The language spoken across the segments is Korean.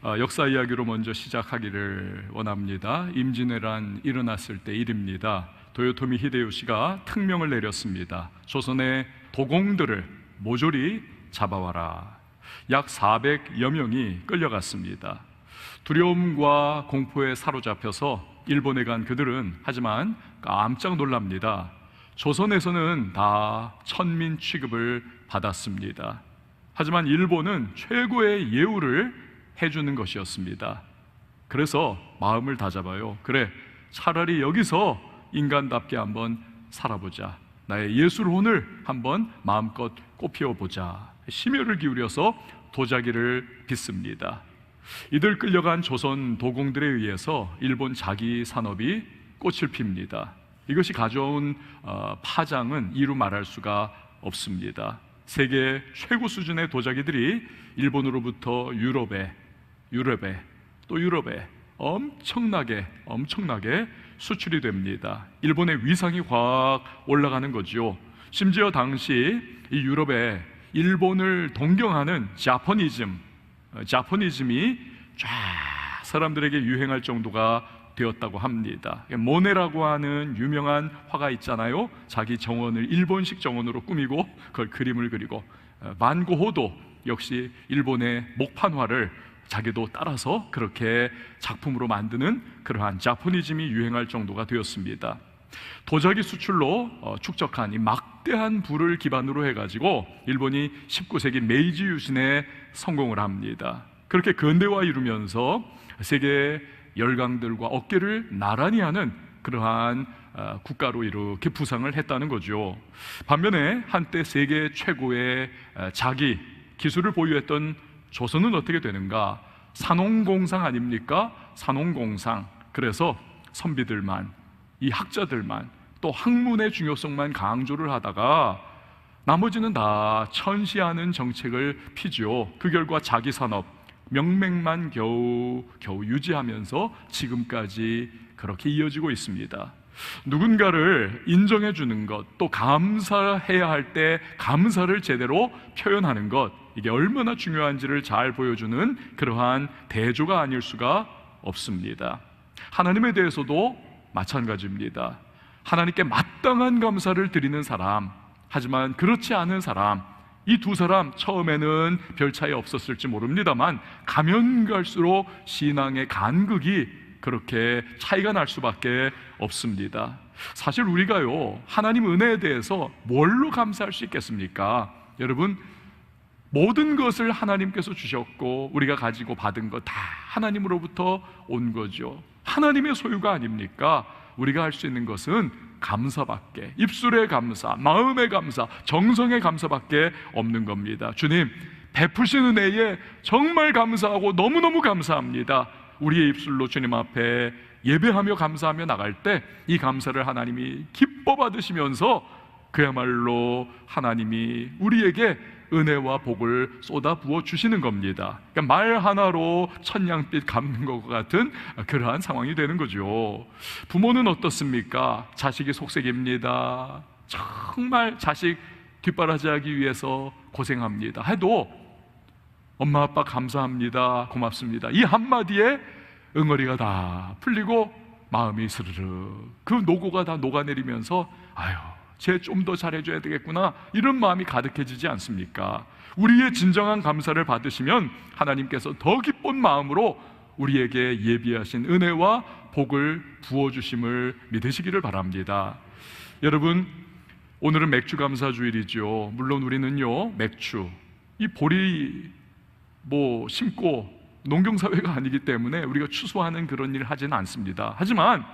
역사 이야기로 먼저 시작하기를 원합니다. 임진왜란 일어났을 때 일입니다. 도요토미 히데요시가 특명을 내렸습니다. 조선의 도공들을 모조리 잡아와라. 약 400여 명이 끌려갔습니다. 두려움과 공포에 사로잡혀서 일본에 간 그들은 하지만 깜짝 놀랍니다. 조선에서는 다 천민 취급을 받았습니다. 하지만 일본은 최고의 예우를 해주는 것이었습니다. 그래서 마음을 다잡아요. 그래, 차라리 여기서 인간답게 한번 살아보자. 나의 예술혼을 한번 마음껏 꽃피워보자. 심혈을 기울여서 도자기를 빚습니다. 이들 끌려간 조선 도공들에 의해서 일본 자기 산업이 꽃을 핍니다. 이것이 가져온 파장은 이루 말할 수가 없습니다. 세계 최고 수준의 도자기들이 일본으로부터 유럽에 또 유럽에 엄청나게 수출이 됩니다. 일본의 위상이 확 올라가는 거죠. 심지어 당시 이 유럽에 일본을 동경하는 자포니즘이 쫙 사람들에게 유행할 정도가 되었다고 합니다. 모네라고 하는 유명한 화가 있잖아요. 자기 정원을 일본식 정원으로 꾸미고 그걸 그림을 그리고, 반고호도 역시 일본의 목판화를 자기도 따라서 그렇게 작품으로 만드는 그러한 자포니즘이 유행할 정도가 되었습니다. 도자기 수출로 축적한 이 막대한 부를 기반으로 해가지고 일본이 19세기 메이지 유신에 성공을 합니다. 그렇게 근대화 이루면서 세계 열강들과 어깨를 나란히 하는 그러한 국가로 이렇게 부상을 했다는 거죠. 반면에 한때 세계 최고의 자기 기술을 보유했던 조선은 어떻게 되는가? 산홍공상 아닙니까? 산홍공상. 그래서 선비들만, 이 학자들만, 또 학문의 중요성만 강조를 하다가 나머지는 다 천시하는 정책을 피죠. 그 결과 자기 산업 명맥만 겨우 유지하면서 지금까지 그렇게 이어지고 있습니다. 누군가를 인정해 주는 것, 또 감사해야 할 때 감사를 제대로 표현하는 것, 이게 얼마나 중요한지를 잘 보여주는 그러한 대조가 아닐 수가 없습니다. 하나님에 대해서도 마찬가지입니다. 하나님께 마땅한 감사를 드리는 사람, 하지만 그렇지 않은 사람, 이 두 사람 처음에는 별 차이 없었을지 모릅니다만 가면 갈수록 신앙의 간극이 그렇게 차이가 날 수밖에 없습니다. 사실 우리가요, 하나님 은혜에 대해서 뭘로 감사할 수 있겠습니까? 여러분, 모든 것을 하나님께서 주셨고 우리가 가지고 받은 것 다 하나님으로부터 온 거죠. 하나님의 소유가 아닙니까? 우리가 할 수 있는 것은 감사밖에, 입술의 감사, 마음의 감사, 정성의 감사밖에 없는 겁니다. 주님, 베푸신 은혜에 정말 감사하고 너무너무 감사합니다. 우리의 입술로 주님 앞에 예배하며 감사하며 나갈 때 이 감사를 하나님이 기뻐 받으시면서 그야말로 하나님이 우리에게 은혜와 복을 쏟아 부어 주시는 겁니다. 그러니까 말 하나로 천냥빛 갚는 것과 같은 그러한 상황이 되는 거죠. 부모는 어떻습니까? 자식이 속색입니다. 정말 자식 뒷바라지하기 위해서 고생합니다 해도 엄마 아빠 감사합니다, 고맙습니다, 이 한마디에 응어리가 다 풀리고 마음이 스르르 그 노고가 다 녹아내리면서 아유, 쟤 좀 더 잘해줘야 되겠구나, 이런 마음이 가득해지지 않습니까? 우리의 진정한 감사를 받으시면 하나님께서 더 기쁜 마음으로 우리에게 예비하신 은혜와 복을 부어주심을 믿으시기를 바랍니다. 여러분, 오늘은 맥주 감사주일이죠. 물론 우리는요, 맥주, 이 보리 심고 농경사회가 아니기 때문에 우리가 추수하는 그런 일을 하지는 않습니다. 하지만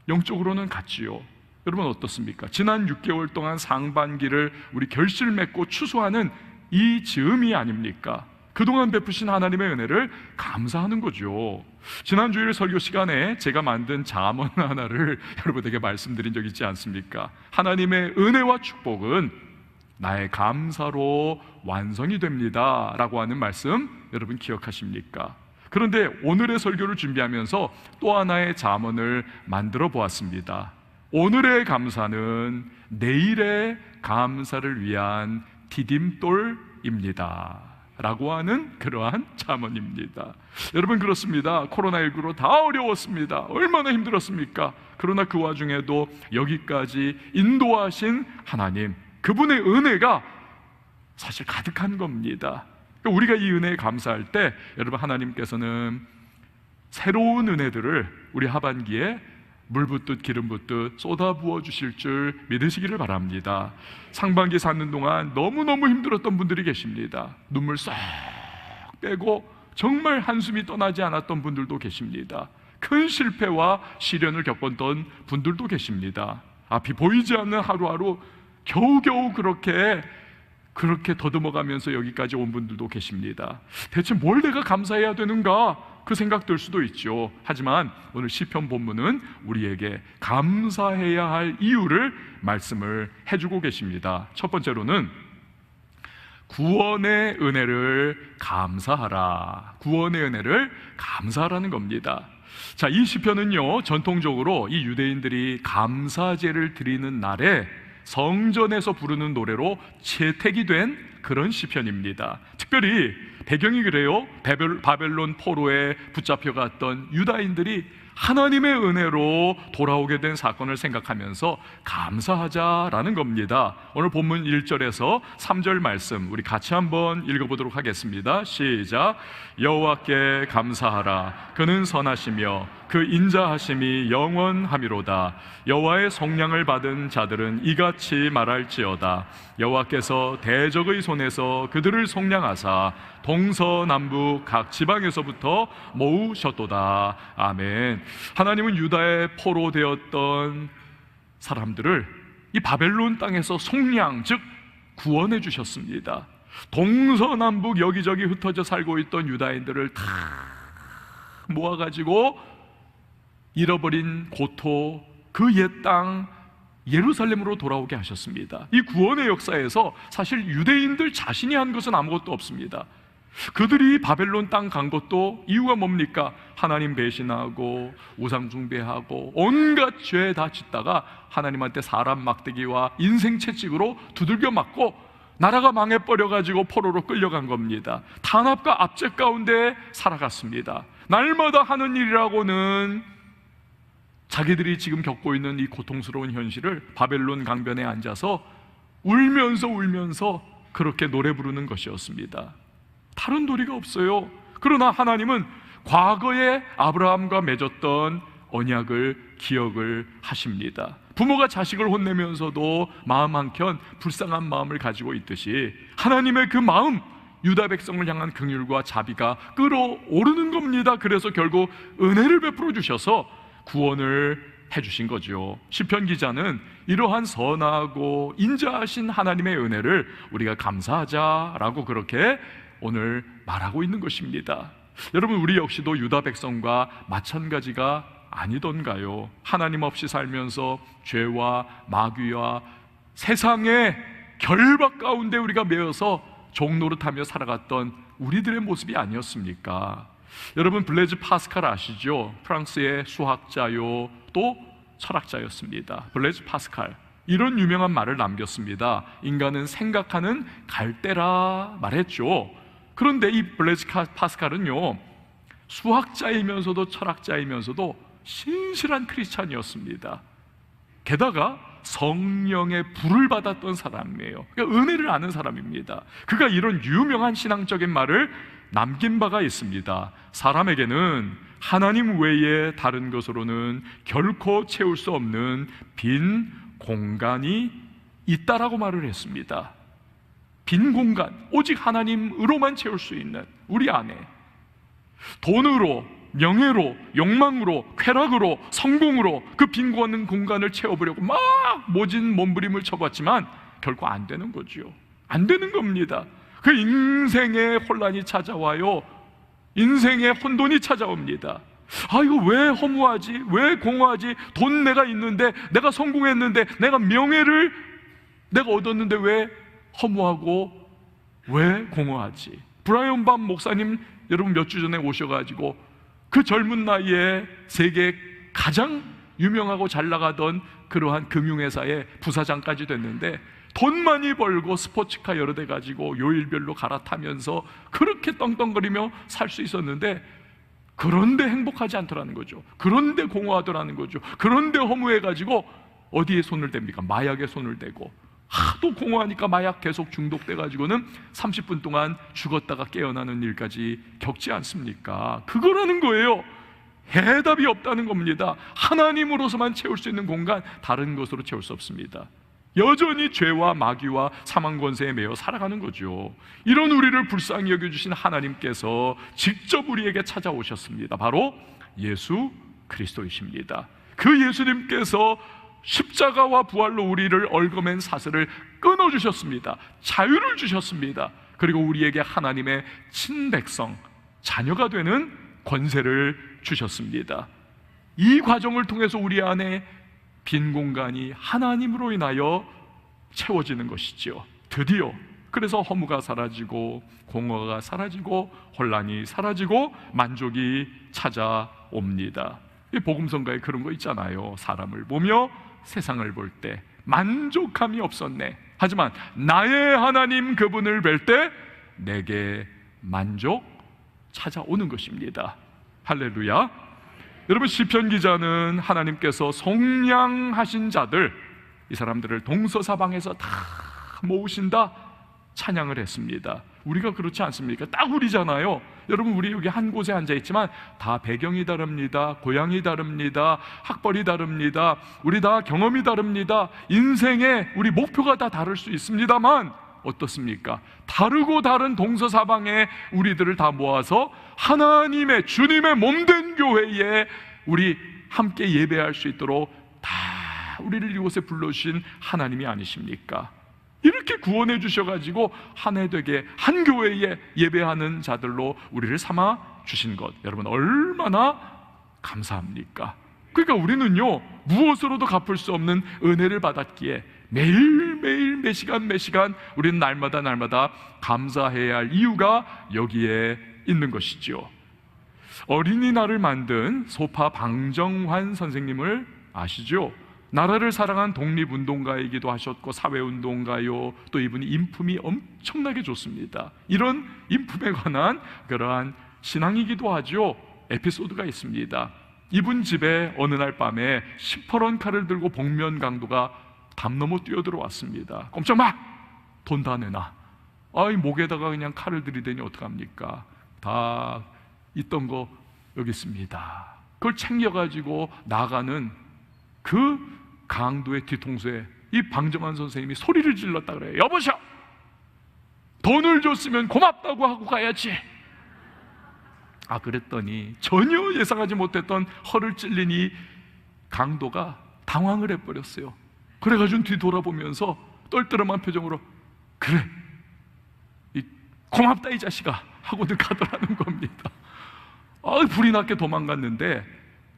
영적으로는 같지요. 여러분 어떻습니까? 지난 6개월 동안 상반기를 우리 결실 맺고 추수하는 이 즈음이 아닙니까? 그동안 베푸신 하나님의 은혜를 감사하는 거죠. 지난 주일 설교 시간에 제가 만든 잠언 하나를 여러분에게 말씀드린 적 있지 않습니까? 하나님의 은혜와 축복은 나의 감사로 완성이 됩니다 라고 하는 말씀 여러분 기억하십니까? 그런데 오늘의 설교를 준비하면서 또 하나의 잠언을 만들어 보았습니다. 오늘의 감사는 내일의 감사를 위한 디딤돌입니다 라고 하는 그러한 잠언입니다. 여러분, 그렇습니다. 코로나19로 다 어려웠습니다. 얼마나 힘들었습니까? 그러나 그 와중에도 여기까지 인도하신 하나님, 그분의 은혜가 사실 가득한 겁니다. 우리가 이 은혜에 감사할 때 여러분, 하나님께서는 새로운 은혜들을 우리 하반기에 물 붓듯 기름 붓듯 쏟아 부어 주실 줄 믿으시기를 바랍니다. 상반기 사는 동안 너무너무 힘들었던 분들이 계십니다. 눈물 쏙 빼고 정말 한숨이 떠나지 않았던 분들도 계십니다. 큰 실패와 시련을 겪었던 분들도 계십니다. 앞이 보이지 않는 하루하루 겨우겨우 그렇게 더듬어가면서 여기까지 온 분들도 계십니다. 대체 뭘 내가 감사해야 되는가? 그 생각 들 수도 있죠. 하지만 오늘 시편 본문은 우리에게 감사해야 할 이유를 말씀을 해주고 계십니다. 첫 번째로는 구원의 은혜를 감사하라. 구원의 은혜를 감사하라는 겁니다. 자, 이 시편은요, 전통적으로 이 유대인들이 감사제를 드리는 날에 성전에서 부르는 노래로 채택이 된 그런 시편입니다. 특별히 배경이 그래요. 바벨론 포로에 붙잡혀갔던 유다인들이 하나님의 은혜로 돌아오게 된 사건을 생각하면서 감사하자라는 겁니다. 오늘 본문 1절에서 3절 말씀 우리 같이 한번 읽어보도록 하겠습니다. 시작. 여호와께 감사하라. 그는 선하시며 그 인자하심이 영원하미로다. 여호와의 속량을 받은 자들은 이같이 말할지어다. 여호와께서 대적의 손에서 그들을 속량하사 동서남북 각 지방에서부터 모으셨도다. 아멘. 하나님은 유다의 포로 되었던 사람들을 이 바벨론 땅에서 속량, 즉 구원해 주셨습니다. 동서남북 여기저기 흩어져 살고 있던 유다인들을 다 모아가지고 잃어버린 고토, 그 옛 땅 예루살렘으로 돌아오게 하셨습니다. 이 구원의 역사에서 사실 유대인들 자신이 한 것은 아무것도 없습니다. 그들이 바벨론 땅 간 것도 이유가 뭡니까? 하나님 배신하고 우상 숭배하고 온갖 죄 다 짓다가 하나님한테 사람 막대기와 인생 채찍으로 두들겨 맞고 나라가 망해버려가지고 포로로 끌려간 겁니다. 탄압과 압제 가운데 살아갔습니다. 날마다 하는 일이라고는 자기들이 지금 겪고 있는 이 고통스러운 현실을 바벨론 강변에 앉아서 울면서 그렇게 노래 부르는 것이었습니다. 다른 도리가 없어요. 그러나 하나님은 과거에 아브라함과 맺었던 언약을 기억을 하십니다. 부모가 자식을 혼내면서도 마음 한켠 불쌍한 마음을 가지고 있듯이 하나님의 그 마음, 유다 백성을 향한 긍휼과 자비가 끌어오르는 겁니다. 그래서 결국 은혜를 베풀어 주셔서 구원을 해주신 거죠. 시편 기자는 이러한 선하고 인자하신 하나님의 은혜를 우리가 감사하자라고 그렇게 오늘 말하고 있는 것입니다. 여러분, 우리 역시도 유다 백성과 마찬가지가 아니던가요? 하나님 없이 살면서 죄와 마귀와 세상의 결박 가운데 우리가 매여서 종노릇하며 살아갔던 우리들의 모습이 아니었습니까? 여러분, 블레즈 파스칼 아시죠? 프랑스의 수학자요 또 철학자였습니다. 블레즈 파스칼, 이런 유명한 말을 남겼습니다. 인간은 생각하는 갈대라 말했죠. 그런데 이 블레즈 파스칼은요, 수학자이면서도 철학자이면서도 신실한 크리스찬이었습니다. 게다가 성령의 불을 받았던 사람이에요. 그러니까 은혜를 아는 사람입니다. 그가 이런 유명한 신앙적인 말을 남긴 바가 있습니다. 사람에게는 하나님 외에 다른 것으로는 결코 채울 수 없는 빈 공간이 있다라고 말을 했습니다. 빈 공간, 오직 하나님으로만 채울 수 있는 우리 안에 돈으로, 명예로, 욕망으로, 쾌락으로, 성공으로 그 빈 공간을 채워보려고 막 모진 몸부림을 쳐봤지만 결코 안 되는 거죠. 안 되는 겁니다. 그 인생의 혼란이 찾아와요. 인생의 혼돈이 찾아옵니다. 아, 이거 왜 허무하지? 왜 공허하지? 돈 내가 있는데, 내가 성공했는데, 내가 명예를 내가 얻었는데 왜 허무하고 왜 공허하지? 브라이언 밤 목사님 여러분 몇 주 전에 오셔가지고 그 젊은 나이에 세계 가장 유명하고 잘 나가던 그러한 금융회사의 부사장까지 됐는데 돈 많이 벌고 스포츠카 여러 대 가지고 요일별로 갈아타면서 그렇게 떵떵거리며 살 수 있었는데, 그런데 행복하지 않더라는 거죠. 그런데 공허하더라는 거죠. 그런데 허무해가지고 어디에 손을 댑니까? 마약에 손을 대고, 하도 공허하니까 마약 계속 중독돼가지고는 30분 동안 죽었다가 깨어나는 일까지 겪지 않습니까? 그거라는 거예요. 해답이 없다는 겁니다. 하나님으로서만 채울 수 있는 공간, 다른 것으로 채울 수 없습니다. 여전히 죄와 마귀와 사망 권세에 매여 살아가는 거죠. 이런 우리를 불쌍히 여겨주신 하나님께서 직접 우리에게 찾아오셨습니다. 바로 예수 그리스도이십니다. 그 예수님께서 십자가와 부활로 우리를 얽어맨 사슬을 끊어주셨습니다. 자유를 주셨습니다. 그리고 우리에게 하나님의 친백성, 자녀가 되는 권세를 주셨습니다. 이 과정을 통해서 우리 안에 빈 공간이 하나님으로 인하여 채워지는 것이죠. 드디어. 그래서 허무가 사라지고 공허가 사라지고 혼란이 사라지고 만족이 찾아옵니다. 이 복음성가에 그런 거 있잖아요. 사람을 보며 세상을 볼 때 만족함이 없었네. 하지만 나의 하나님 그분을 뵐 때 내게 만족 찾아오는 것입니다. 할렐루야. 여러분, 시편 기자는 하나님께서 속량하신 자들, 이 사람들을 동서사방에서 다 모으신다 찬양을 했습니다. 우리가 그렇지 않습니까? 딱 우리잖아요. 여러분, 우리 여기 한 곳에 앉아있지만 다 배경이 다릅니다. 고향이 다릅니다. 학벌이 다릅니다. 우리 다 경험이 다릅니다. 인생의 우리 목표가 다 다를 수 있습니다만 어떻습니까? 다르고 다른 동서사방의 우리들을 다 모아서 하나님의, 주님의 몸된 교회에 우리 함께 예배할 수 있도록 다 우리를 이곳에 불러주신 하나님이 아니십니까? 이렇게 구원해 주셔가지고 한 해 되게 한 교회에 예배하는 자들로 우리를 삼아 주신 것, 여러분 얼마나 감사합니까? 그러니까 우리는요, 무엇으로도 갚을 수 없는 은혜를 받았기에 매일매일 매시간 우리는 날마다 감사해야 할 이유가 여기에 있는 것이죠. 어린이날을 만든 소파 방정환 선생님을 아시죠? 나라를 사랑한 독립운동가이기도 하셨고 사회운동가요, 또 이분이 인품이 엄청나게 좋습니다. 이런 인품에 관한 그러한 신앙이기도 하죠. 에피소드가 있습니다. 이분 집에 어느 날 밤에 시퍼런 칼을 들고 복면 강도가 담 넘어 뛰어들어왔습니다. 꼼짝 마! 돈 다 내놔. 아이, 목에다가 그냥 칼을 들이대니 어떡합니까? 다 있던 거 여기 있습니다. 그걸 챙겨가지고 나가는 그 강도의 뒤통수에 이 방정환 선생님이 소리를 질렀다 그래요. 여보셔! 돈을 줬으면 고맙다고 하고 가야지. 그랬더니 전혀 예상하지 못했던 허를 찔린 이 강도가 당황을 해버렸어요. 그래가지고 뒤돌아보면서 떨떠름한 표정으로 그래, 고맙다 이 자식아 하고는 가더라는 겁니다. 불이 났게 도망갔는데,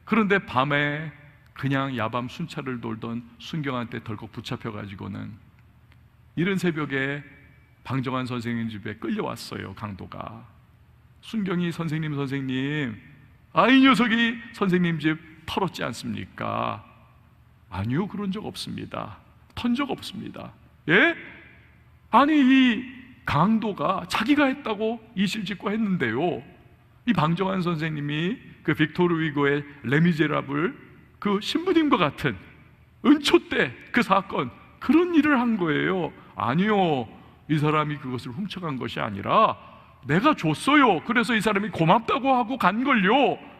그런데 밤에 그냥 야밤 순찰을 돌던 순경한테 덜컥 붙잡혀가지고는 이른 새벽에 방정환 선생님 집에 끌려왔어요. 강도가. 순경이 선생님 이 녀석이 선생님 집 털었지 않습니까? 아니요, 그런 적 없습니다. 턴 적 없습니다. 예? 아니, 이 강도가 자기가 했다고 이실직고 했는데요, 이 방정환 선생님이 그 빅토르 위고의 레미제라블 그 신부님과 같은 은초 때 그 사건, 그런 일을 한 거예요. 아니요, 이 사람이 그것을 훔쳐간 것이 아니라 내가 줬어요. 그래서 이 사람이 고맙다고 하고 간걸요.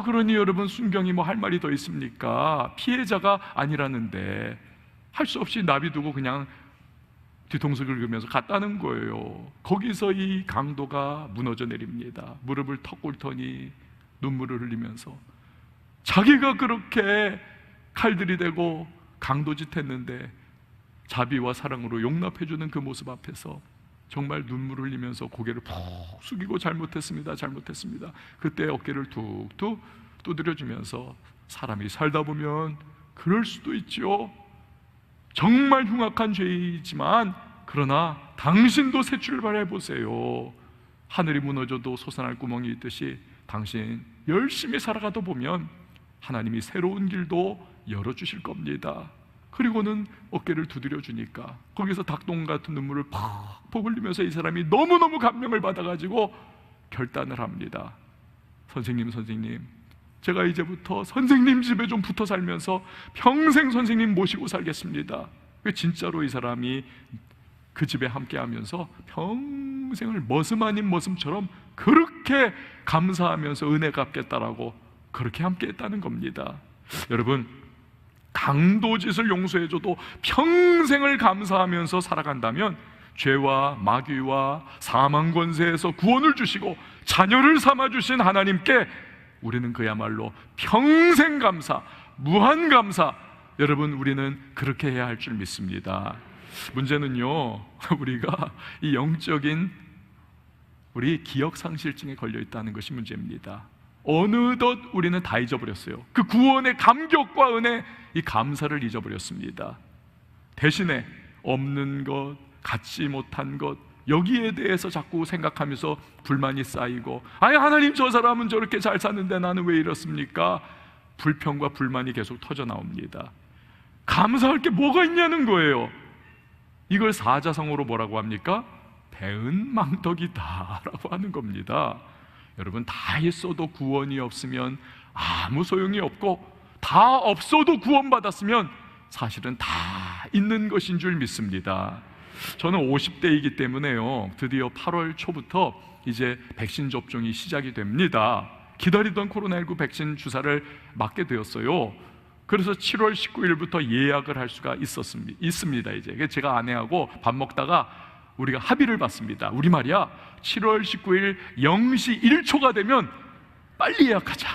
그러니 여러분, 순경이 뭐 할 말이 더 있습니까? 피해자가 아니라는데 할 수 없이 나비두고 그냥 뒤통수 긁으면서 갔다는 거예요. 거기서 이 강도가 무너져 내립니다. 무릎을 턱 꿇더니 눈물을 흘리면서 자기가 그렇게 칼들이 되고 강도짓 했는데 자비와 사랑으로 용납해주는 그 모습 앞에서 정말 눈물을 흘리면서 고개를 푹 숙이고 잘못했습니다. 그때 어깨를 툭툭 두드려주면서 사람이 살다 보면 그럴 수도 있죠. 정말 흉악한 죄이지만 그러나 당신도 새 출발해보세요. 하늘이 무너져도 솟아날 구멍이 있듯이 당신 열심히 살아가다 보면 하나님이 새로운 길도 열어주실 겁니다. 그리고는 어깨를 두드려 주니까 거기서 닭똥 같은 눈물을 팍 흘리면서 이 사람이 너무너무 감명을 받아가지고 결단을 합니다. 선생님, 제가 이제부터 선생님 집에 좀 붙어 살면서 평생 선생님 모시고 살겠습니다. 진짜로 이 사람이 그 집에 함께하면서 평생을 머슴 아닌 머슴처럼 그렇게 감사하면서 은혜 갚겠다라고 그렇게 함께했다는 겁니다. 여러분, 강도짓을 용서해줘도 평생을 감사하면서 살아간다면 죄와 마귀와 사망 권세에서 구원을 주시고 자녀를 삼아주신 하나님께 우리는 그야말로 평생 감사, 무한 감사, 여러분 우리는 그렇게 해야 할 줄 믿습니다. 문제는요, 우리가 이 영적인 우리 기억상실증에 걸려 있다는 것이 문제입니다. 어느덧 우리는 다 잊어버렸어요. 그 구원의 감격과 은혜, 이 감사를 잊어버렸습니다. 대신에 없는 것, 갖지 못한 것, 여기에 대해서 자꾸 생각하면서 불만이 쌓이고, 아니 하나님 저 사람은 저렇게 잘 사는데 나는 왜 이렇습니까? 불평과 불만이 계속 터져 나옵니다. 감사할 게 뭐가 있냐는 거예요. 이걸 사자성어로 뭐라고 합니까? 배은망덕이다 라고 하는 겁니다. 여러분, 다 있어도 구원이 없으면 아무 소용이 없고, 다 없어도 구원받았으면 사실은 다 있는 것인 줄 믿습니다. 저는 50대이기 때문에요, 드디어 8월 초부터 이제 백신 접종이 시작이 됩니다. 기다리던 코로나19 백신 주사를 맞게 되었어요. 그래서 7월 19일부터 예약을 할 수가 있습니다. 이제 제가 아내하고 밥 먹다가 우리가 합의를 봤습니다. 우리 말이야, 7월 19일 0시 1초가 되면 빨리 예약하자.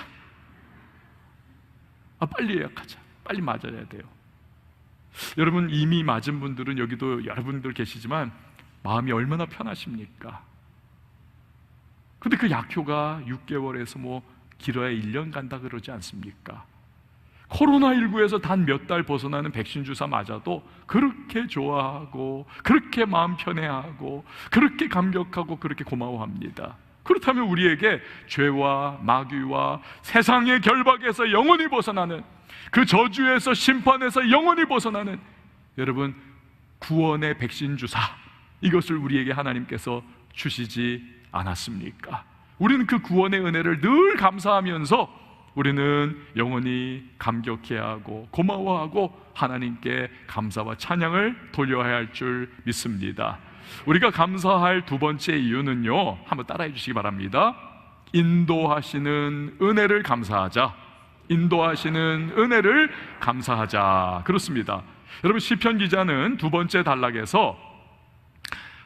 빨리 예약하자. 빨리 맞아야 돼요. 여러분, 이미 맞은 분들은 여기도 여러분들 계시지만 마음이 얼마나 편하십니까? 근데 그 약효가 6개월에서 뭐 길어야 1년 간다 그러지 않습니까? 코로나19에서 단 몇 달 벗어나는 백신 주사 맞아도 그렇게 좋아하고, 그렇게 마음 편해하고, 그렇게 감격하고, 그렇게 고마워합니다. 그렇다면 우리에게 죄와 마귀와 세상의 결박에서 영원히 벗어나는, 그 저주에서 심판에서 영원히 벗어나는, 여러분, 구원의 백신 주사, 이것을 우리에게 하나님께서 주시지 않았습니까? 우리는 그 구원의 은혜를 늘 감사하면서 우리는 영원히 감격해야 하고 고마워하고 하나님께 감사와 찬양을 돌려야 할 줄 믿습니다. 우리가 감사할 두 번째 이유는요, 한번 따라해 주시기 바랍니다. 인도하시는 은혜를 감사하자. 인도하시는 은혜를 감사하자. 그렇습니다. 여러분, 시편 기자는 두 번째 단락에서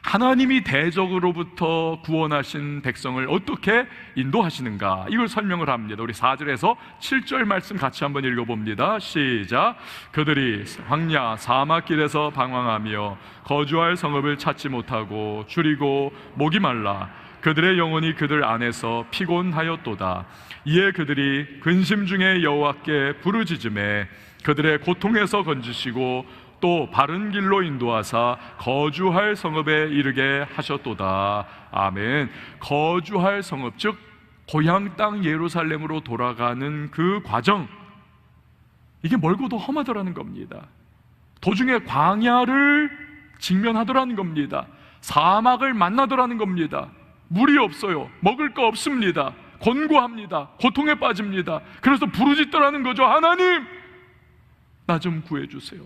하나님이 대적으로부터 구원하신 백성을 어떻게 인도하시는가, 이걸 설명을 합니다. 우리 4절에서 7절 말씀 같이 한번 읽어봅니다. 시작. 그들이 황야 사막길에서 방황하며 거주할 성읍을 찾지 못하고 줄이고 목이 말라 그들의 영혼이 그들 안에서 피곤하였도다. 이에 그들이 근심 중에 여호와께 부르짖음에 그들의 고통에서 건지시고 또 바른 길로 인도하사 거주할 성읍에 이르게 하셨도다. 아멘. 거주할 성읍, 즉 고향 땅 예루살렘으로 돌아가는 그 과정, 이게 멀고도 험하더라는 겁니다. 도중에 광야를 직면하더라는 겁니다. 사막을 만나더라는 겁니다. 물이 없어요. 먹을 거 없습니다. 곤고합니다. 고통에 빠집니다. 그래서 부르짖더라는 거죠. 하나님, 나 좀 구해주세요.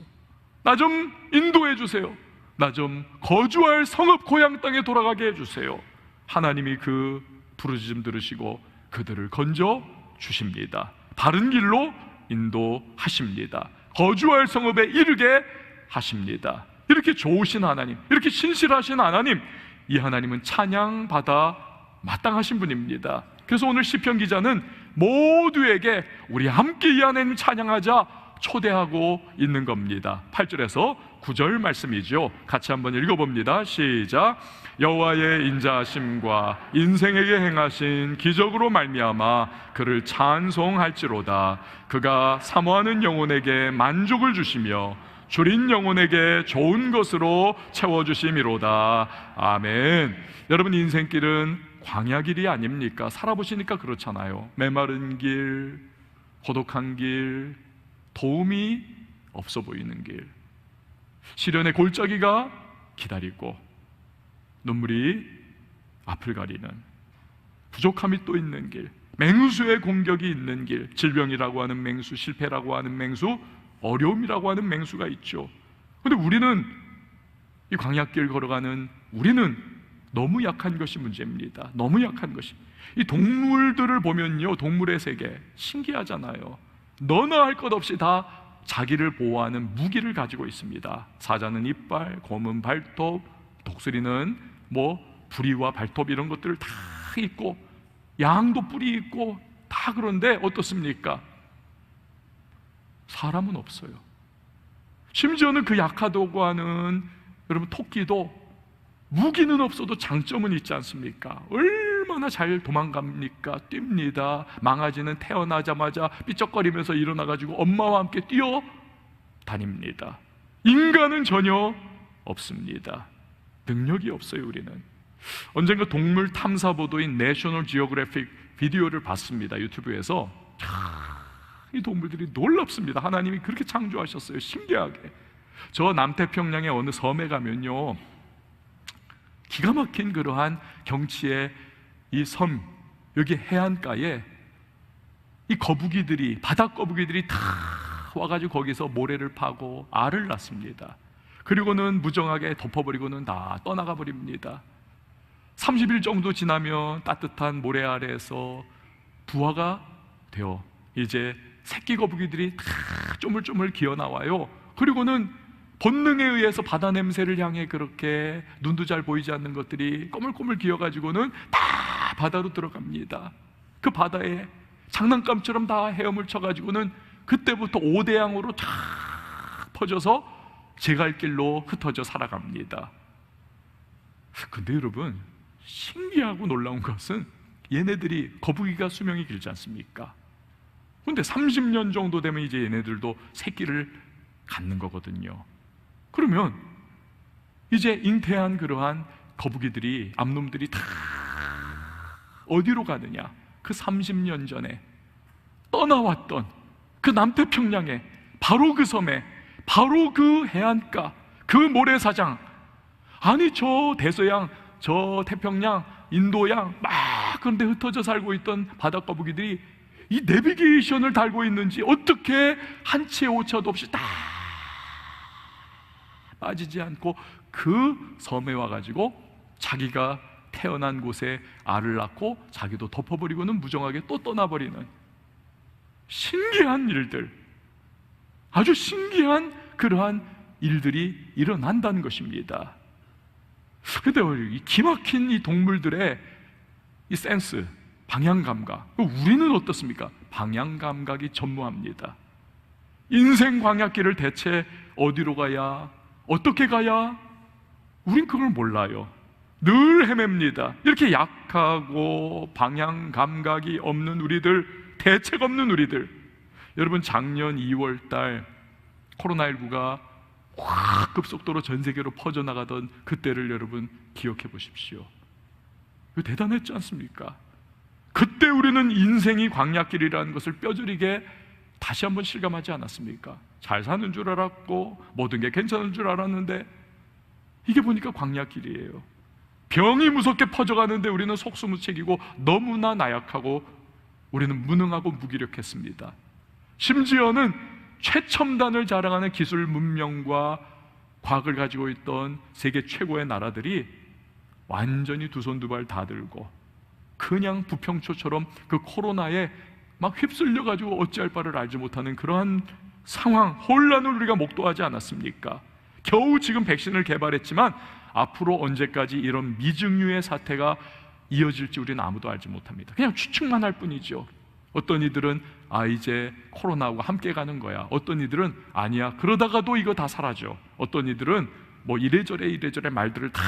나 좀 인도해 주세요. 나 좀 거주할 성읍 고향 땅에 돌아가게 해주세요. 하나님이 그 부르짖음 들으시고 그들을 건져 주십니다. 바른 길로 인도하십니다. 거주할 성읍에 이르게 하십니다. 이렇게 좋으신 하나님, 이렇게 신실하신 하나님, 이 하나님은 찬양받아 마땅하신 분입니다. 그래서 오늘 시편 기자는 모두에게 우리 함께 이 하나님 찬양하자 초대하고 있는 겁니다. 8절에서 9절 말씀이죠. 같이 한번 읽어봅니다. 시작. 여호와의 인자하심과 인생에게 행하신 기적으로 말미암아 그를 찬송할지로다. 그가 사모하는 영혼에게 만족을 주시며 줄인 영혼에게 좋은 것으로 채워주심이로다. 아멘. 여러분, 인생길은 광야길이 아닙니까? 살아보시니까 그렇잖아요. 메마른 길, 고독한 길, 도움이 없어 보이는 길, 시련의 골짜기가 기다리고 눈물이 앞을 가리는, 부족함이 또 있는 길, 맹수의 공격이 있는 길, 질병이라고 하는 맹수, 실패라고 하는 맹수, 어려움이라고 하는 맹수가 있죠. 그런데 우리는, 이 광야길 걸어가는 우리는 너무 약한 것이 문제입니다. 너무 약한 것이. 이 동물들을 보면요, 동물의 세계 신기하잖아요. 너나 할 것 없이 다 자기를 보호하는 무기를 가지고 있습니다. 사자는 이빨, 곰은 발톱, 독수리는 부리와 발톱 이런 것들을 다 있고, 양도 뿔이 있고 다. 그런데 어떻습니까? 사람은 없어요. 심지어는 그 약하다고 하는 여러분 토끼도 무기는 없어도 장점은 있지 않습니까? 얼마나 잘 도망갑니까? 뜁니다. 망아지는 태어나자마자 삐쩍거리면서 일어나가지고 엄마와 함께 뛰어 다닙니다. 인간은 전혀 없습니다. 능력이 없어요. 우리는. 언젠가 동물 탐사 보도인 내셔널 지오그래픽 비디오를 봤습니다. 유튜브에서. 이 동물들이 놀랍습니다. 하나님이 그렇게 창조하셨어요. 신기하게. 저 남태평양의 어느 섬에 가면요, 기가 막힌 그러한 경치의 이 섬, 여기 해안가에 이 거북이들이, 바다 거북이들이 다 와가지고 거기서 모래를 파고 알을 낳습니다. 그리고는 무정하게 덮어버리고는 다 떠나가 버립니다. 30일 정도 지나면 따뜻한 모래 아래에서 부화가 되어 이제 새끼 거북이들이 다 쪼물쪼물 기어 나와요. 그리고는 본능에 의해서 바다 냄새를 향해 그렇게 눈도 잘 보이지 않는 것들이 꼬물꼬물 기어가지고는 다 바다로 들어갑니다. 그 바다에 장난감처럼 다 헤엄을 쳐가지고는 그때부터 5대양으로 쫙 퍼져서 제갈길로 흩어져 살아갑니다. 근데 여러분, 신기하고 놀라운 것은 얘네들이, 거북이가 수명이 길지 않습니까? 근데 30년 정도 되면 이제 얘네들도 새끼를 갖는 거거든요. 그러면 이제 잉태한 그러한 거북이들이, 암놈들이 다 어디로 가느냐? 그 30년 전에 떠나왔던 그 남태평양에, 바로 그 섬에, 바로 그 해안가, 그 모래사장, 아니 저 대서양, 저 태평양, 인도양 막 그런데 흩어져 살고 있던 바다 거북이들이 이 내비게이션을 달고 있는지 어떻게 한 치의 오차도 없이 다 빠지지 않고 그 섬에 와가지고 자기가 태어난 곳에 알을 낳고 자기도 덮어버리고는 무정하게 또 떠나버리는 신기한 일들, 아주 신기한 그러한 일들이 일어난다는 것입니다. 그런데 이 기막힌 이 동물들의 이 센스, 방향감각, 우리는 어떻습니까? 방향감각이 전무합니다. 인생 광야길을 대체 어디로 가야, 어떻게 가야, 우린 그걸 몰라요. 늘 헤맵니다. 이렇게 약하고 방향감각이 없는 우리들, 대책 없는 우리들. 여러분, 작년 2월달 코로나19가 확 급속도로 전 세계로 퍼져나가던 그때를 여러분 기억해 보십시오. 이거 대단했지 않습니까? 그때 우리는 인생이 광야길이라는 것을 뼈저리게 다시 한번 실감하지 않았습니까? 잘 사는 줄 알았고 모든 게 괜찮은 줄 알았는데 이게 보니까 광야길이에요. 병이 무섭게 퍼져가는데 우리는 속수무책이고 너무나 나약하고 우리는 무능하고 무기력했습니다. 심지어는 최첨단을 자랑하는 기술 문명과 과학을 가지고 있던 세계 최고의 나라들이 완전히 두 손 두 발 다 들고 그냥 부평초처럼 그 코로나에 막 휩쓸려 가지고 어찌할 바를 알지 못하는 그러한 상황, 혼란을 우리가 목도하지 않았습니까? 겨우 지금 백신을 개발했지만 앞으로 언제까지 이런 미증유의 사태가 이어질지 우리는 아무도 알지 못합니다. 그냥 추측만 할 뿐이죠. 어떤 이들은 이제 코로나하고 함께 가는 거야. 어떤 이들은 아니야, 그러다가도 이거 다 사라져. 어떤 이들은 이래저래 말들을 다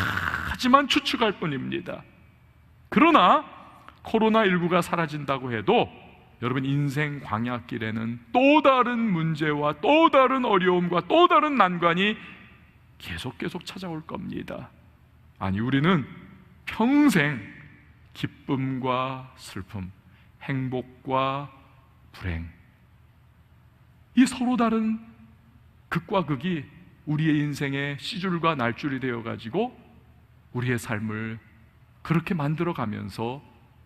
하지만 추측할 뿐입니다. 그러나 코로나19가 사라진다고 해도 여러분, 인생 광야길에는 또 다른 문제와 또 다른 어려움과 또 다른 난관이 계속 찾아올 겁니다. 아니, 우리는 평생 기쁨과 슬픔, 행복과 불행, 이 서로 다른 극과 극이 우리의 인생의 시줄과 날줄이 되어가지고 우리의 삶을 그렇게 만들어가면서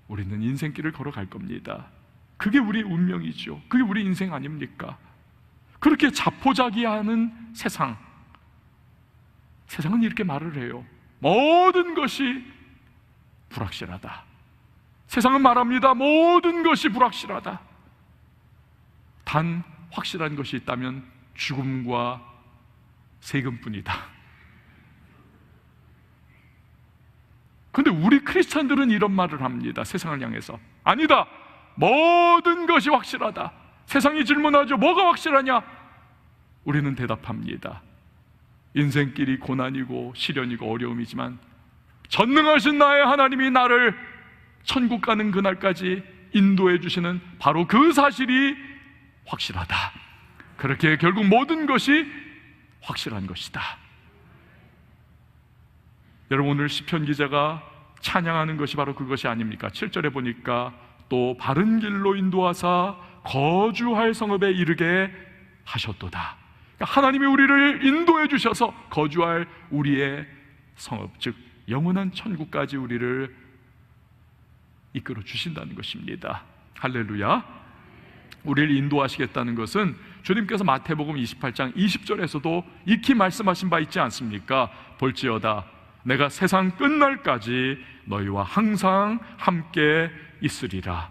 우리는 인생길을 걸어갈 겁니다. 그게 우리의 운명이죠. 그게 우리 인생 아닙니까? 그렇게 자포자기하는 세상은 이렇게 말을 해요. 모든 것이 불확실하다. 세상은 말합니다. 모든 것이 불확실하다. 단 확실한 것이 있다면 죽음과 세금뿐이다. 근데 우리 크리스찬들은 이런 말을 합니다. 세상을 향해서. 아니다. 모든 것이 확실하다. 세상이 질문하죠. 뭐가 확실하냐? 우리는 대답합니다. 인생길이 고난이고 시련이고 어려움이지만 전능하신 나의 하나님이 나를 천국 가는 그날까지 인도해 주시는 바로 그 사실이 확실하다. 그렇게 결국 모든 것이 확실한 것이다. 여러분, 오늘 시편 기자가 찬양하는 것이 바로 그것이 아닙니까? 7절에 보니까 또 바른 길로 인도하사 거주할 성읍에 이르게 하셨도다. 그러니까 하나님이 우리를 인도해 주셔서 거주할 우리의 성읍, 즉 영원한 천국까지 우리를 이끌어 주신다는 것입니다. 할렐루야. 우리를 인도하시겠다는 것은 주님께서 마태복음 28장 20절에서도 익히 말씀하신 바 있지 않습니까? 볼지어다 내가 세상 끝날까지 너희와 항상 함께 있으리라.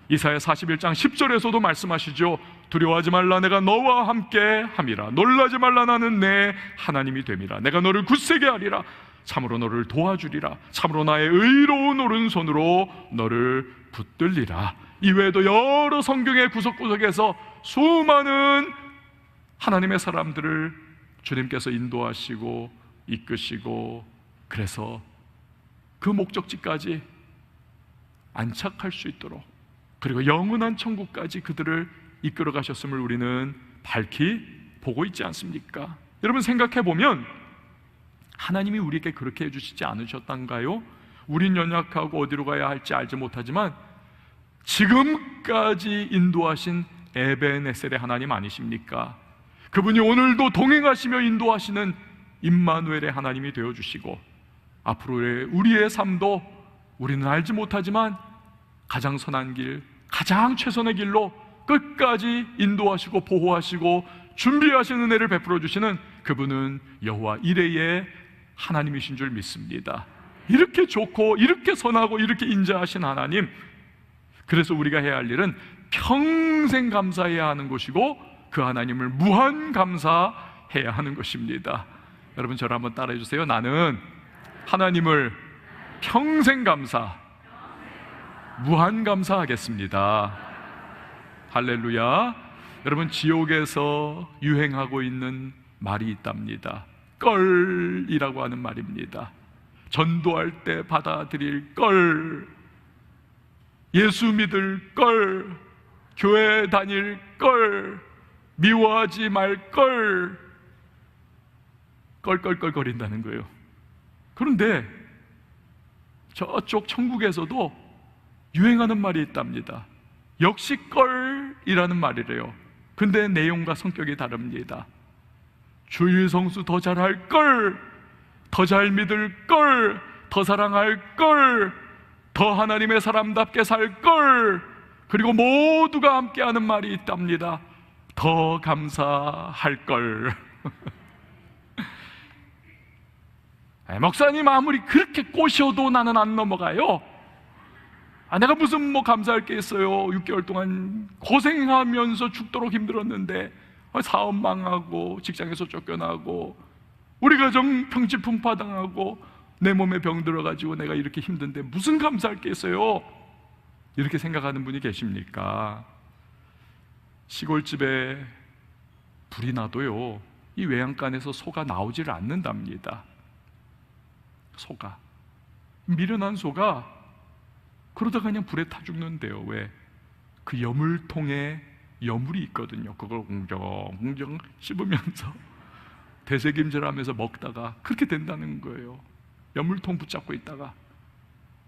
이사야 41장 10절에서도 말씀하시죠. 두려워하지 말라. 내가 너와 함께 함이라. 놀라지 말라. 나는 내 하나님이 됨이라. 내가 너를 굳세게 하리라. 참으로 너를 도와주리라. 참으로 나의 의로운 오른손으로 너를 붙들리라. 이외에도 여러 성경의 구석구석에서 수많은 하나님의 사람들을 주님께서 인도하시고 이끄시고, 그래서 그 목적지까지 안착할 수 있도록, 그리고 영원한 천국까지 그들을 이끌어 가셨음을 우리는 밝히 보고 있지 않습니까? 여러분, 생각해 보면 하나님이 우리에게 그렇게 해주시지 않으셨던가요? 우린 연약하고 어디로 가야 할지 알지 못하지만 지금까지 인도하신 에베네셀의 하나님 아니십니까? 그분이 오늘도 동행하시며 인도하시는 임마누엘의 하나님이 되어주시고, 앞으로의 우리의 삶도 우리는 알지 못하지만 가장 선한 길, 가장 최선의 길로 끝까지 인도하시고 보호하시고 준비하시는 은혜를 베풀어 주시는 그분은 여호와 이레의 하나님이신 줄 믿습니다. 이렇게 좋고 이렇게 선하고 이렇게 인자하신 하나님, 그래서 우리가 해야 할 일은 평생 감사해야 하는 것이고 그 하나님을 무한 감사해야 하는 것입니다. 여러분, 저를 한번 따라해 주세요. 나는 하나님을 평생 감사, 무한 감사하겠습니다. 할렐루야. 여러분, 지옥에서 유행하고 있는 말이 있답니다. 껄이라고 하는 말입니다. 전도할 때 받아들일 껄, 예수 믿을 껄, 교회 다닐 껄, 미워하지 말 껄, 껄껄껄거린다는 거예요. 그런데 저쪽 천국에서도 유행하는 말이 있답니다. 역시 껄이라는 말이래요. 근데 내용과 성격이 다릅니다. 주일 성수 더 잘할 걸, 더 잘 믿을 걸, 더 사랑할 걸, 더 하나님의 사람답게 살 걸, 그리고 모두가 함께 하는 말이 있답니다. 더 감사할 걸. 목사님 아무리 그렇게 꼬셔도 나는 안 넘어가요. 내가 무슨 감사할 게 있어요. 6개월 동안 고생하면서 죽도록 힘들었는데 사업 망하고 직장에서 쫓겨나고 우리 가정 평지풍파당하고 내 몸에 병 들어가지고 내가 이렇게 힘든데 무슨 감사할 게 있어요. 이렇게 생각하는 분이 계십니까? 시골집에 불이 나도요, 이 외양간에서 소가 나오지를 않는답니다. 소가, 미련한 소가 그러다가 그냥 불에 타 죽는데요. 왜? 그 여물통에 여물이 있거든요. 그걸 웅정웅정 씹으면서 되새김질하면서 먹다가 그렇게 된다는 거예요. 여물통 붙잡고 있다가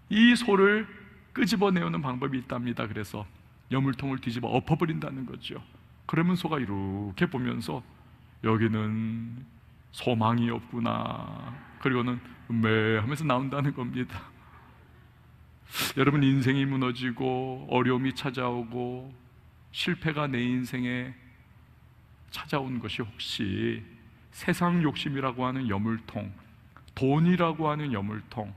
이 소를 끄집어내오는 방법이 있답니다. 그래서 여물통을 뒤집어 엎어버린다는 거죠. 그러면 소가 이렇게 보면서 여기는 소망이 없구나. 그리고는 하면서 나온다는 겁니다. 여러분, 인생이 무너지고 어려움이 찾아오고 실패가 내 인생에 찾아온 것이 혹시 세상 욕심이라고 하는 여물통, 돈이라고 하는 여물통,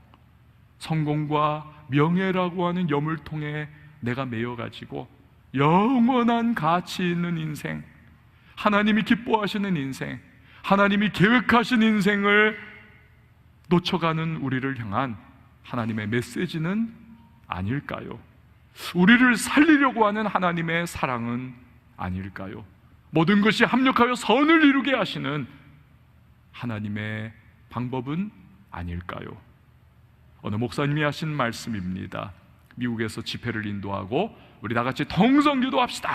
성공과 명예라고 하는 여물통에 내가 매여가지고 영원한 가치 있는 인생, 하나님이 기뻐하시는 인생, 하나님이 계획하신 인생을 놓쳐가는 우리를 향한 하나님의 메시지는 아닐까요? 우리를 살리려고 하는 하나님의 사랑은 아닐까요? 모든 것이 합력하여 선을 이루게 하시는 하나님의 방법은 아닐까요? 어느 목사님이 하신 말씀입니다. 미국에서 집회를 인도하고 우리 다 같이 통성기도 합시다.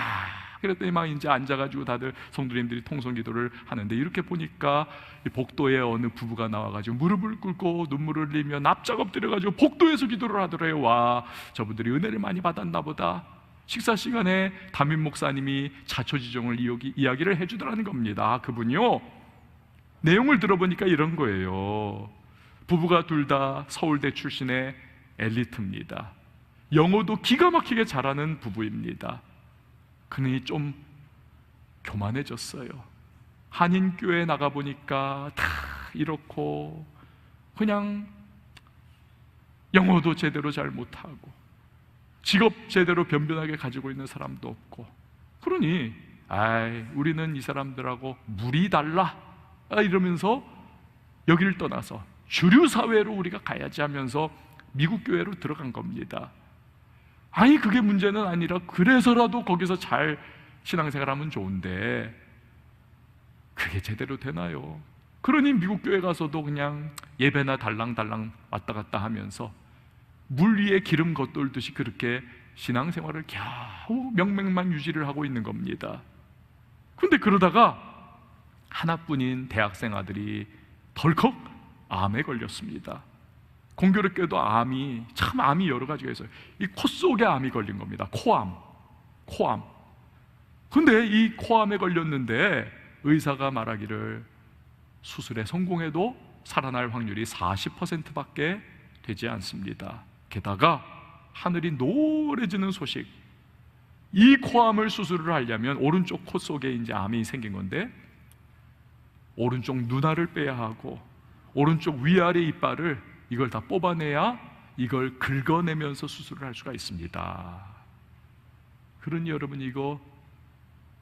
그랬더니 막 이제 앉아가지고 다들 성도님들이 통성기도를 하는데, 이렇게 보니까 이 복도에 어느 부부가 나와가지고 무릎을 꿇고 눈물을 흘리며 납작 엎드려가지고 복도에서 기도를 하더래요. 와, 저분들이 은혜를 많이 받았나 보다. 식사 시간에 담임 목사님이 자초지종을 이야기를 해주더라는 겁니다. 그분이요, 내용을 들어보니까 이런 거예요. 부부가 둘 다 서울대 출신의 엘리트입니다. 영어도 기가 막히게 잘하는 부부입니다. 그러니 좀 교만해졌어요. 한인교회 나가보니까 다 이렇고 그냥 영어도 제대로 잘 못하고 직업 제대로 변변하게 가지고 있는 사람도 없고, 그러니 우리는 이 사람들하고 물이 달라 이러면서 여기를 떠나서 주류 사회로 우리가 가야지 하면서 미국 교회로 들어간 겁니다. 아니, 그게 문제는 아니라 그래서라도 거기서 잘 신앙생활하면 좋은데 그게 제대로 되나요? 그러니 미국 교회 가서도 그냥 예배나 달랑달랑 왔다 갔다 하면서 물 위에 기름 겉돌듯이 그렇게 신앙생활을 겨우 명맥만 유지를 하고 있는 겁니다. 그런데 그러다가 하나뿐인 대학생 아들이 덜컥 암에 걸렸습니다. 공교롭게도 암이 여러 가지가 있어요. 이 코 속에 암이 걸린 겁니다. 코암. 근데 이 코암에 걸렸는데 의사가 말하기를 수술에 성공해도 살아날 확률이 40%밖에 되지 않습니다. 게다가 하늘이 노래지는 소식, 이 코암을 수술을 하려면 오른쪽 코 속에 이제 암이 생긴 건데 오른쪽 눈알을 빼야 하고 오른쪽 위아래 이빨을 이걸 다 뽑아내야 이걸 긁어내면서 수술을 할 수가 있습니다. 그러니 여러분, 이거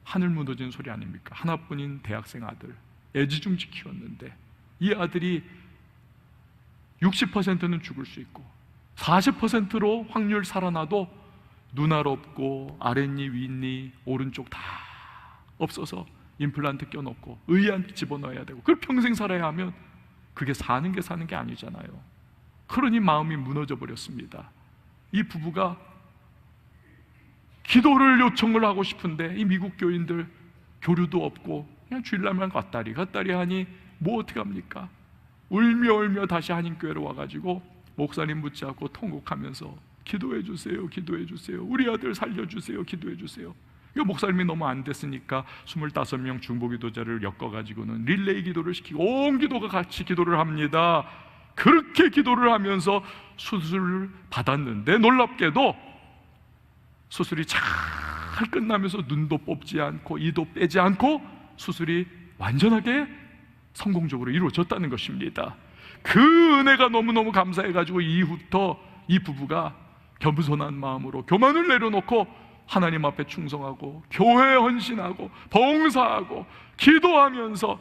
하늘 무너지는 소리 아닙니까? 하나뿐인 대학생 아들, 애지중지 키웠는데 이 아들이 60%는 죽을 수 있고 40%로 확률 살아나도 눈알 없고 아랫니, 윗니, 오른쪽 다 없어서 임플란트 껴놓고 의안 집어넣어야 되고 그걸 평생 살아야 하면 그게 사는 게 아니잖아요. 그러니 마음이 무너져 버렸습니다. 이 부부가 기도를 요청을 하고 싶은데 이 미국 교인들 교류도 없고 그냥 주일날만 갔다리 하니 뭐 어떻게 합니까? 울며 다시 한인교회로 와가지고 목사님 붙잡고 통곡하면서 기도해 주세요, 우리 아들 살려주세요, 기도해 주세요. 이거 목사님이 너무 안 됐으니까 25명 중보기도자를 엮어가지고는 릴레이 기도를 시키고 온 기도가 같이 기도를 합니다. 그렇게 기도를 하면서 수술을 받았는데 놀랍게도 수술이 잘 끝나면서 눈도 뽑지 않고 이도 빼지 않고 수술이 완전하게 성공적으로 이루어졌다는 것입니다. 그 은혜가 너무너무 감사해가지고 이후부터 이 부부가 겸손한 마음으로 교만을 내려놓고 하나님 앞에 충성하고 교회에 헌신하고 봉사하고 기도하면서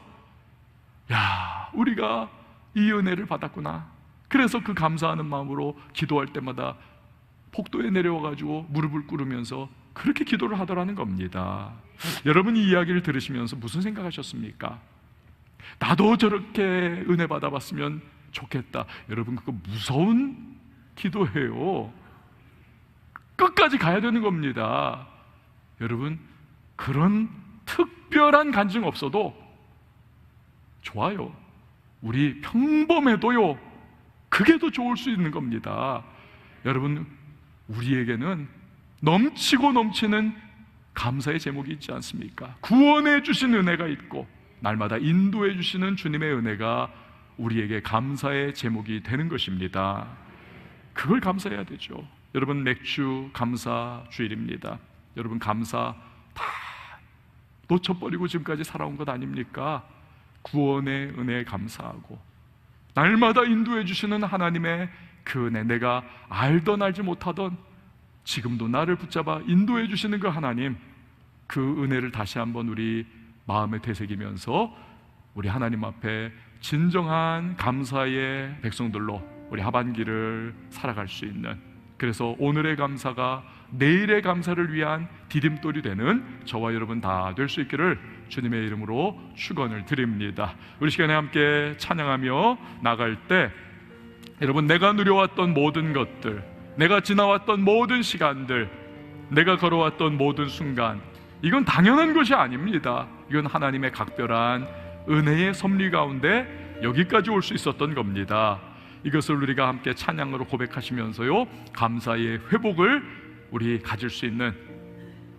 우리가 이 은혜를 받았구나. 그래서 그 감사하는 마음으로 기도할 때마다 복도에 내려와가지고 무릎을 꿇으면서 그렇게 기도를 하더라는 겁니다. 여러분, 이 이야기를 들으시면서 무슨 생각하셨습니까? 나도 저렇게 은혜 받아봤으면 좋겠다. 여러분, 그거 무서운 기도예요. 끝까지 가야 되는 겁니다. 여러분, 그런 특별한 간증 없어도 좋아요. 우리 평범해도요, 그게 더 좋을 수 있는 겁니다. 여러분, 우리에게는 넘치고 넘치는 감사의 제목이 있지 않습니까? 구원해 주신 은혜가 있고 날마다 인도해 주시는 주님의 은혜가 우리에게 감사의 제목이 되는 것입니다. 그걸 감사해야 되죠. 여러분, 맥주 감사 주일입니다. 여러분, 감사 다 놓쳐버리고 지금까지 살아온 것 아닙니까? 구원의 은혜에 감사하고 날마다 인도해 주시는 하나님의 그 은혜, 내가 알던 알지 못하던 지금도 나를 붙잡아 인도해 주시는 그 하나님, 그 은혜를 다시 한번 우리 마음에 되새기면서 우리 하나님 앞에 진정한 감사의 백성들로 우리 하반기를 살아갈 수 있는, 그래서 오늘의 감사가 내일의 감사를 위한 디딤돌이 되는 저와 여러분 다 될 수 있기를 주님의 이름으로 축원을 드립니다. 우리 시간에 함께 찬양하며 나갈 때 여러분, 내가 누려왔던 모든 것들, 내가 지나왔던 모든 시간들, 내가 걸어왔던 모든 순간, 이건 당연한 것이 아닙니다. 이건 하나님의 각별한 은혜의 섭리 가운데 여기까지 올 수 있었던 겁니다. 이것을 우리가 함께 찬양으로 고백하시면서요, 감사의 회복을 우리 가질 수 있는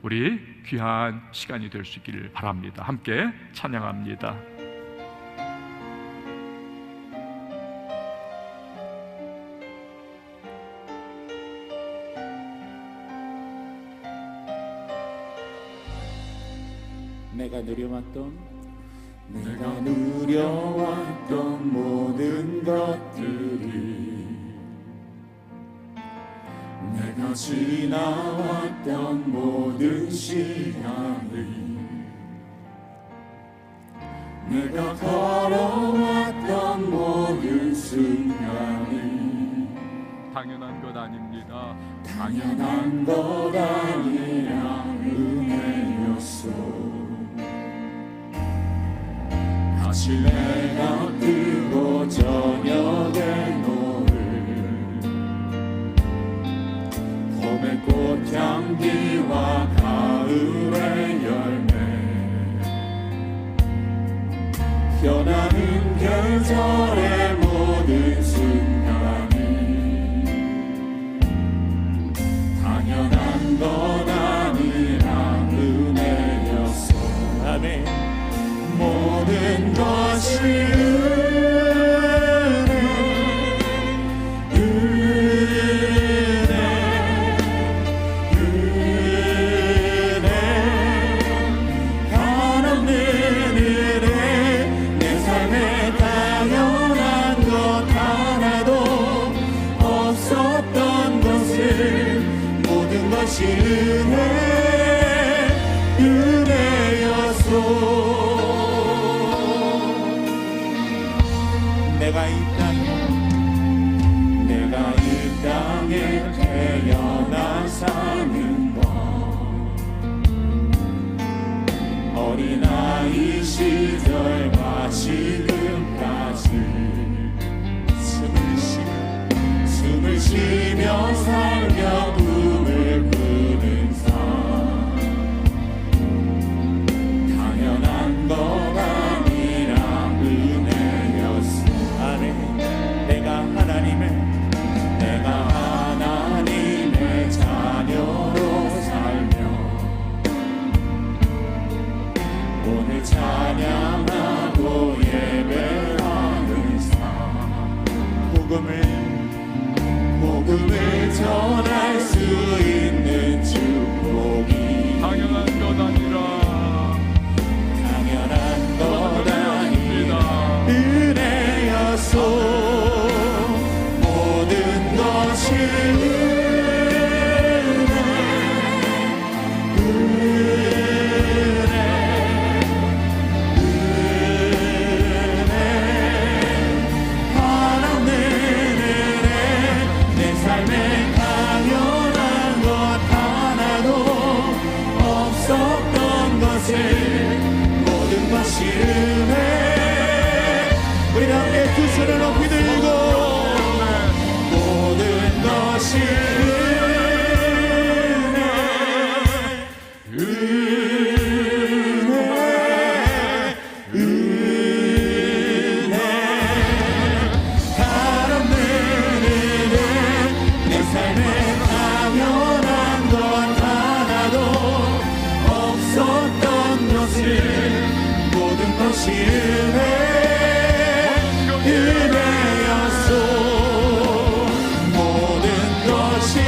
우리 귀한 시간이 될 수 있기를 바랍니다. 함께 찬양합니다. 내가 누려왔던 모든 것들이, 내가 지나왔던 모든 시간이, 내가 걸어왔던 모든 순간이 당연한 것 아닙니다. 당연한 것 아니라 은혜였소. 다시 내가 뜨고 저녁의 노을, 봄의 꽃향기와 가을의 열매, 변하는 계절의 모든 순간이 당연한 것 아니라 은혜였어. 아멘. 모든 것이 은혜, 한없는 은혜, 내 삶에 당연한 것 하나도 없었던 것을, 모든 것이 은혜였소. 내가 이 땅에 태어나 사는 것, 어린아이 시절과 지금까지 숨을 쉬며 살며 꿈을 꾸는 삶, 당연한 것 아니라 은혜였어. 내가 하나님의 자녀로 살며 오늘 찬양하고 예배하는 삶, 복음을 전할 수 있는 축복이 당연한 것 아니라 은혜였소. 모든 것이 은혜, 한없는 은혜, 내 삶에 당연한 것 하나도 없었던 것을, 모든 것이 은혜. 우리 함께 두 손을 높이 들고, 모든 것이 은혜, 한없는 은혜, 내 삶에 당연한 것 하나도 없었던 것을, 모든 것이 것이 은혜였소. 모든 것이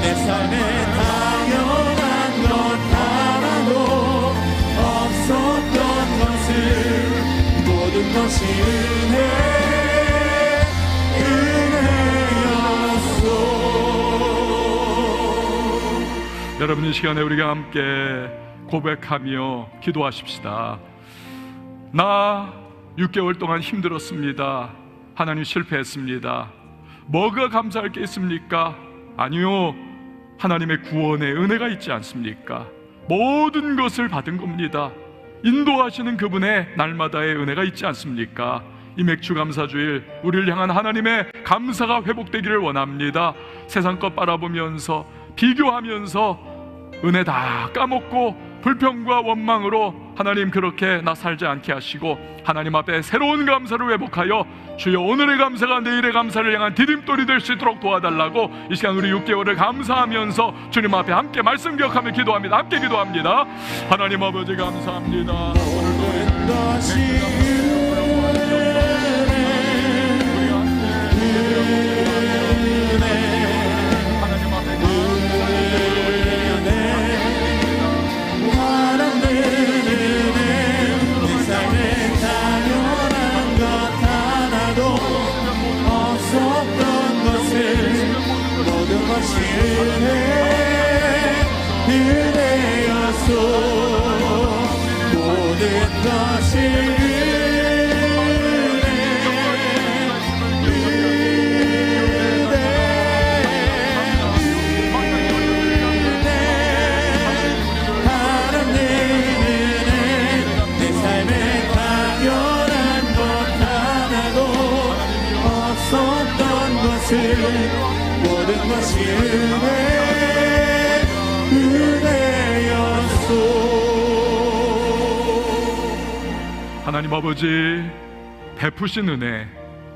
내 삶에 당연한 것 하나도 없었던 것을 모든 것이 은혜였소. 여러분, 이 시간에 우리가 함께 고백하며 기도하십시다. 나 6개월 동안 힘들었습니다. 하나님, 실패했습니다. 뭐가 감사할 게 있습니까? 아니요, 하나님의 구원의 은혜가 있지 않습니까? 모든 것을 받은 겁니다. 인도하시는 그분의 날마다의 은혜가 있지 않습니까? 이 맥주 감사주일, 우리를 향한 하나님의 감사가 회복되기를 원합니다. 세상 것 바라보면서 비교하면서 은혜 다 까먹고 불평과 원망으로 하나님 그렇게 나 살지 않게 하시고, 하나님 앞에 새로운 감사를 회복하여 주여 오늘의 감사가 내일의 감사를 향한 디딤돌이 될 수 있도록 도와달라고 이 시간 우리 6개월을 감사하면서 주님 앞에 함께 말씀 기억하며 기도합니다. 함께 기도합니다. 하나님 아버지, 감사합니다. 모든 것이 은혜였소. 모든 것이 내 삶에 당연한 것 하나도 없었던 것을 모든 것이 은혜였소. 하나님 아버지, 베푸신 은혜,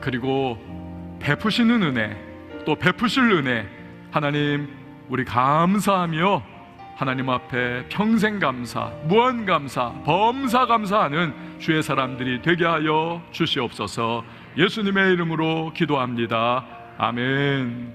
그리고 베푸시는 은혜, 또 베푸실 은혜, 하나님 우리 감사하며 하나님 앞에 평생 감사, 무한 감사, 범사 감사하는 주의 사람들이 되게 하여 주시옵소서. 예수님의 이름으로 기도합니다. 아멘.